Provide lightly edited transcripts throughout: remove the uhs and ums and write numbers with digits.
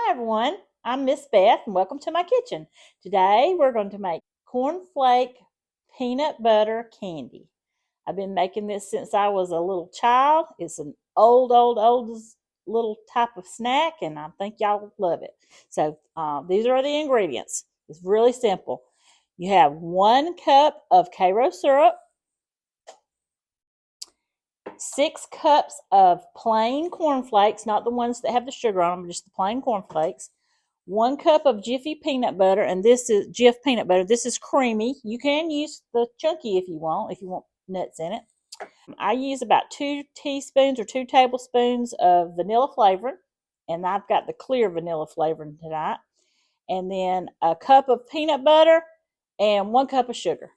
Hi everyone, I'm Miss Beth and welcome to my kitchen. Today we're going to make cornflake peanut butter candy. I've been making this since I was a little child. It's an old little type of snack and I think y'all love it. So these are the ingredients. It's really simple. You have 1 cup of Karo syrup, 6 cups of plain cornflakes, not the ones that have the sugar on them, just the plain cornflakes. 1 cup of Jiffy peanut butter, and this is Jif peanut butter. This is creamy. You can use the chunky if you want nuts in it. I use about 2 teaspoons or 2 tablespoons of vanilla flavoring, and I've got the clear vanilla flavoring tonight. And then a cup of peanut butter and 1 cup of sugar.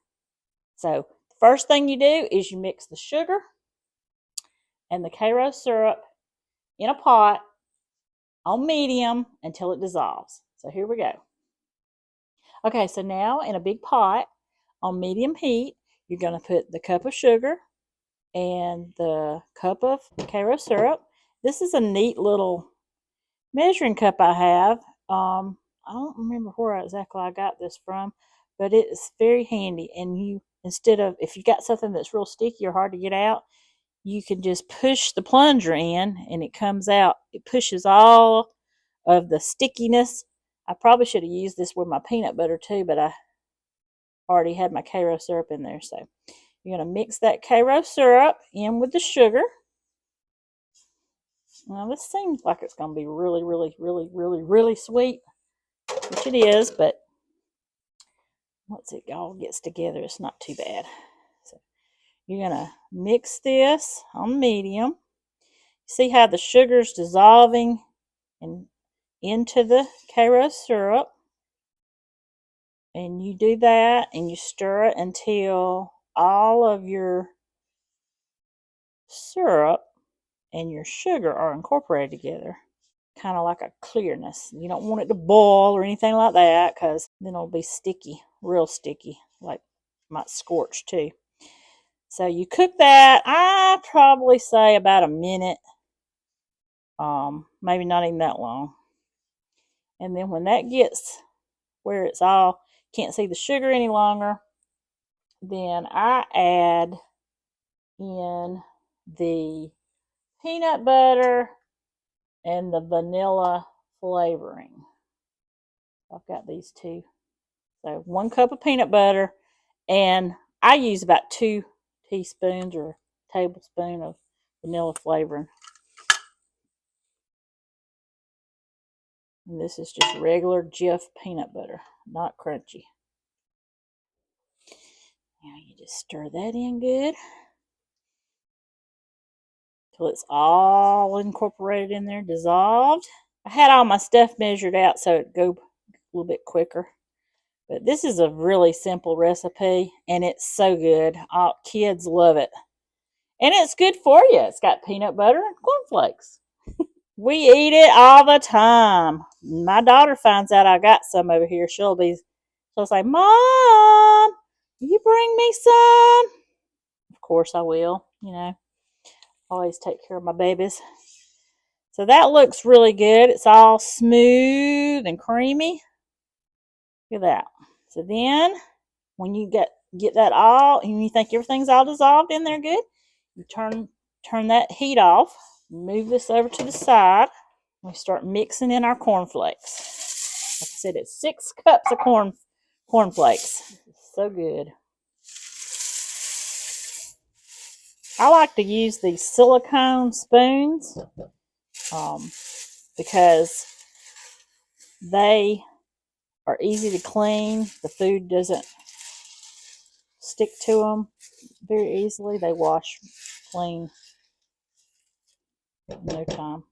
So the first thing you do is you mix the sugar and the Karo syrup in a pot on medium until it dissolves. So here we go. Okay, so now in a big pot on medium heat, you're going to put the cup of sugar and the cup of Karo syrup. This is a neat little measuring cup I have. I don't remember where exactly I got this from, but it's very handy. And if you got something that's real sticky or hard to get out, you can just push the plunger in and it comes out. It pushes all of the stickiness. I probably should have used this with my peanut butter too, but I already had my Karo syrup in there. So you're going to mix that Karo syrup in with the sugar. Now this seems like it's going to be really sweet, which it is, but once it all gets together, it's not too bad. So you're going to mix this on medium. See how the sugar's dissolving and into the Karo syrup. And you do that and you stir it until all of your syrup and your sugar are incorporated together. Kind of like a clearness. You don't want it to boil or anything like that because then it'll be sticky, real sticky, like might scorch too. So you cook that, I probably say about a minute, maybe not even that long. And then when that gets where it's all, can't see the sugar any longer, then I add in the peanut butter and the vanilla flavoring. I've got these two. So 1 cup of peanut butter, and I use about 2 teaspoons or tablespoon of vanilla flavoring. And this is just regular Jif peanut butter, not crunchy. Now you just stir that in good till it's all incorporated in there, dissolved. I had all my stuff measured out so it'd go a little bit quicker. But this is a really simple recipe, and it's so good. All kids love it. And it's good for you. It's got peanut butter and cornflakes. We eat it all the time. My daughter finds out I got some over here. She'll say, "Mom, will you bring me some?" Of course I will, Always take care of my babies. So that looks really good. It's all smooth and creamy. Look at that. So then when you get that all, and you think everything's all dissolved in there good, you turn that heat off. Move this over to the side. We start mixing in our cornflakes. Like I said, it's 6 cups of cornflakes. So good. I like to use these silicone spoons because they are easy to clean. The food doesn't stick to them very easily. They wash clean in no time.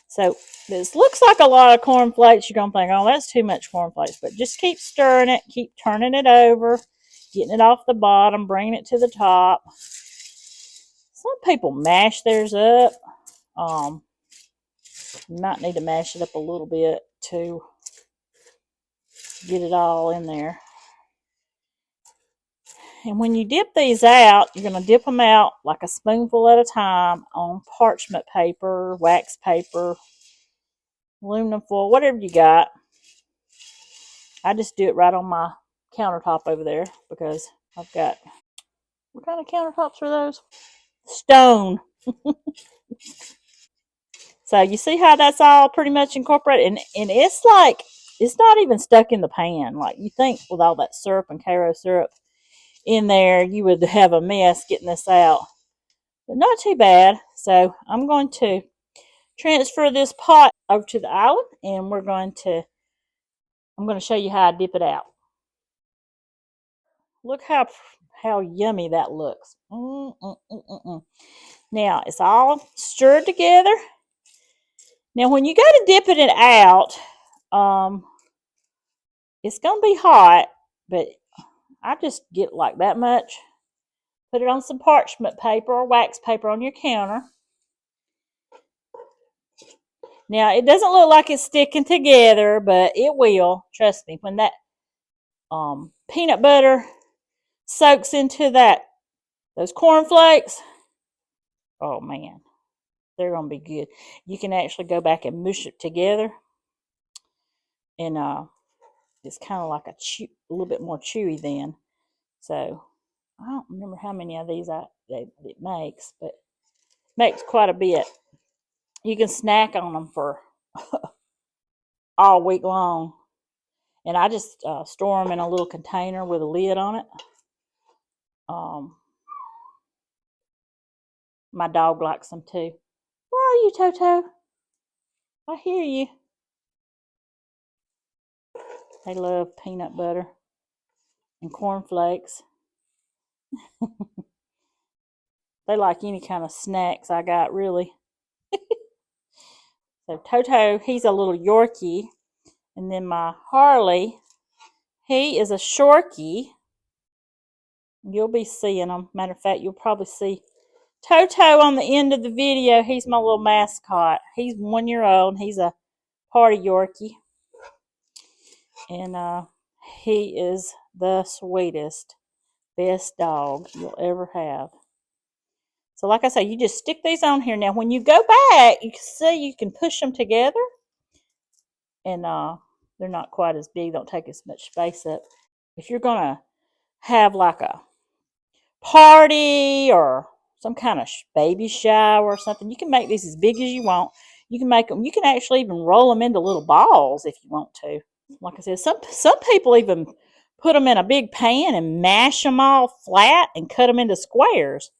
So this looks like a lot of cornflakes. You're going to think, oh, that's too much cornflakes. But just keep stirring it. Keep turning it over. Getting it off the bottom. Bringing it to the top. Some people mash theirs up. You might need to mash it up a little bit to get it all in there. And when you dip these out, you're going to dip them out like a spoonful at a time on parchment paper, wax paper, aluminum foil, whatever you got. I just do it right on my countertop over there because I've got, what kind of countertops are those? Stone. So you see how that's all pretty much incorporated, and it's like, it's not even stuck in the pan. Like you think with all that syrup and Karo syrup in there, you would have a mess getting this out. But not too bad. So I'm going to transfer this pot over to the island, and I'm going to show you how I dip it out. Look how yummy that looks. Now it's all stirred together. Now when you go to dipping it out, it's going to be hot, but I just get like that much. Put it on some parchment paper or wax paper on your counter. Now it doesn't look like it's sticking together, but it will. Trust me. When that peanut butter soaks into those cornflakes, oh man, they're going to be good. You can actually go back and mush it together, and it's kind of like a little bit more chewy then. So I don't remember how many of these it makes, but it makes quite a bit. You can snack on them for all week long. And I just store them in a little container with a lid on it. My dog likes them too. Where are you, Toto? I hear you. They love peanut butter and cornflakes. They like any kind of snacks I got, really. So Toto, he's a little Yorkie. And then my Harley, he is a Shorkie. You'll be seeing them. Matter of fact, you'll probably see Toto on the end of the video. He's my little mascot. He's 1 year old. He's a party Yorkie. And he is the sweetest, best dog you'll ever have. So like I say, you just stick these on here. Now, when you go back, you can see you can push them together. And they're not quite as big. Don't take as much space up. If you're going to have like a party or some kind of baby shower or something, you can make these as big as you want. You can make them, you can actually even roll them into little balls if you want to. Like I said, some people even put them in a big pan and mash them all flat and cut them into squares.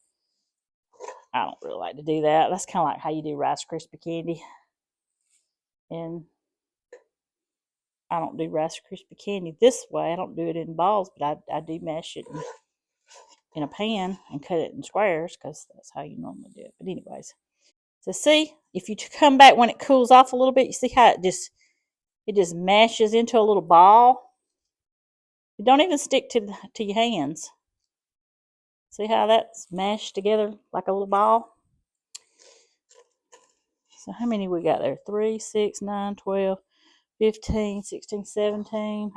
I don't really like to do that. That's kind of like how you do Rice Krispie candy. And I don't do Rice Krispie candy this way. I don't do it in balls, but I do mash it in a pan and cut it in squares because that's how you normally do it. But anyways, so see, if you come back when it cools off a little bit, you see how it just mashes into a little ball. It don't even stick to your hands. See how that's mashed together like a little ball? So how many we got there? 3, 6, 9, 12, 15, 16, 17.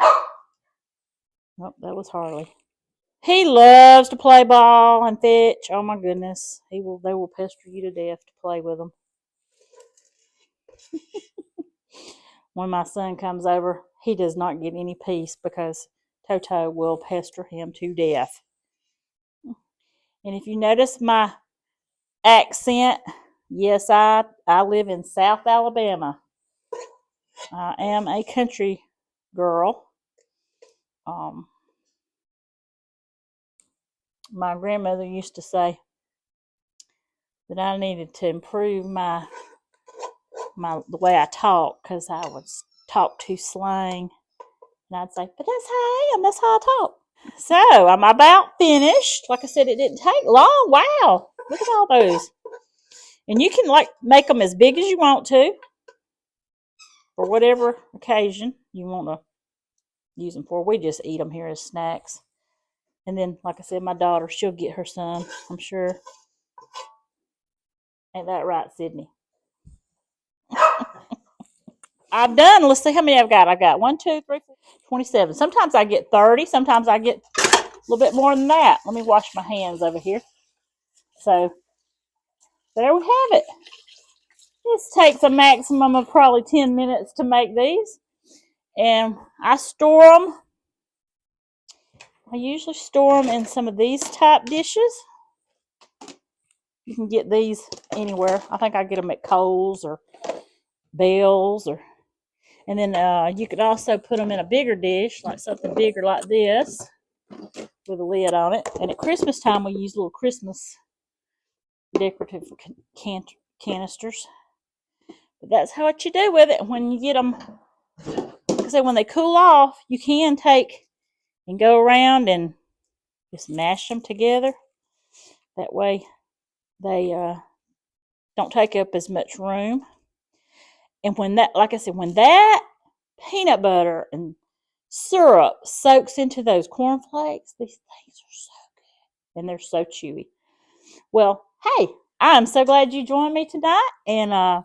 Oh, that was Harley. He loves to play ball and fetch. Oh my goodness. They will pester you to death to play with them. When my son comes over, he does not get any peace because Toto will pester him to death. And if you notice my accent, yes, I live in South Alabama. I am a country girl. My grandmother used to say that I needed to improve the way I talk because I would talk too slang. And I'd say, but that's how I am. That's how I talk. So I'm about finished. Like I said, it didn't take long. Wow. Look at all those. And you can make them as big as you want to for whatever occasion you want to use them for. We just eat them here as snacks. And then, like I said, my daughter, she'll get her some, I'm sure. Ain't that right, Sydney? I've done, let's see how many I've got. I've got 1, 2, 3, 4, 27. Sometimes I get 30. Sometimes I get a little bit more than that. Let me wash my hands over here. So, there we have it. This takes a maximum of probably 10 minutes to make these. And I store them. I usually store them in some of these type dishes. You can get these anywhere. I think I get them at Kohl's or Bell's, and then you could also put them in a bigger dish, like something bigger like this, with a lid on it. And at Christmas time, we use little Christmas decorative canisters. But that's how what you do with it when you get them. Like I say, when they cool off, you can take and go around and just mash them together. That way, they don't take up as much room. And when that, like I said, when that peanut butter and syrup soaks into those cornflakes, these things are so good. And they're so chewy. Well, hey, I'm so glad you joined me tonight. And y'all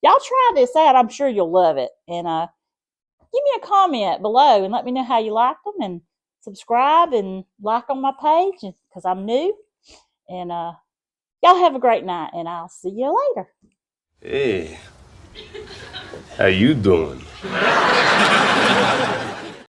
try this out. I'm sure you'll love it. And give me a comment below and let me know how you like them. And subscribe and like on my page because I'm new. And y'all have a great night. And I'll see you later. Hey, how you doing?